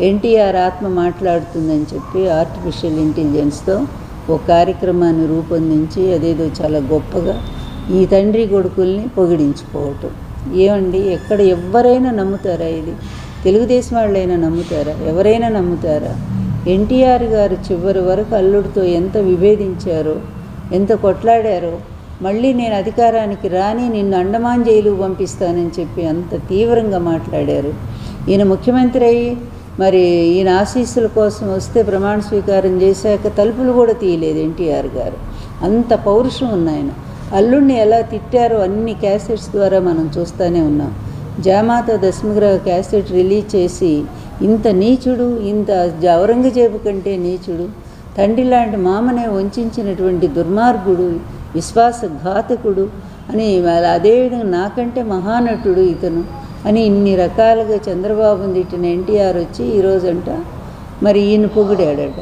ఎన్టీఆర్ ఆత్మ మాట్లాడుతుందని చెప్పి ఆర్టిఫిషియల్ ఇంటెలిజెన్స్తో ఒక కార్యక్రమాన్ని రూపొందించి అదేదో చాలా గొప్పగా ఈ తండ్రి కొడుకుల్ని పొగిడించుకోవటం. ఏమండి, ఎక్కడ ఎవరైనా నమ్ముతారా? ఇది తెలుగుదేశం వాళ్ళైనా నమ్ముతారా? ఎవరైనా నమ్ముతారా? ఎన్టీఆర్ గారు చివరి వరకు అల్లుడితో ఎంత విభేదించారో, ఎంత కొట్లాడారో, మళ్ళీ నేను అధికారానికి రాని నిన్ను అండమాన్ జైలుకు పంపిస్తానని చెప్పి అంత తీవ్రంగా మాట్లాడారు. ఈయన ముఖ్యమంత్రి అయ్యి మరి ఈయన ఆశీస్సుల కోసం వస్తే ప్రమాణ స్వీకారం చేశాక తలుపులు కూడా తీయలేదు ఎన్టీఆర్ గారు. అంత పౌరుషం ఉంది ఆయన. అల్లుడిని ఎలా తిట్టారో అన్ని క్యాసెట్స్ ద్వారా మనం చూస్తూనే ఉన్నాం. జామాత దశమగ్రహ క్యాసెట్ రిలీజ్ చేసి ఇంత నీచుడు, ఇంత ఔరంగజేబు కంటే నీచుడు, తండ్రి లాంటి మామనే వంచినటువంటి దుర్మార్గుడు, విశ్వాసఘాతకుడు అని, అదేవిధంగా నాకంటే మహానటుడు ఇతను అని ఇన్ని రకాలుగా చంద్రబాబుని తిట్టిన ఎన్టీఆర్ వచ్చి ఈరోజంట మరి ఈయన పొగిడాడట.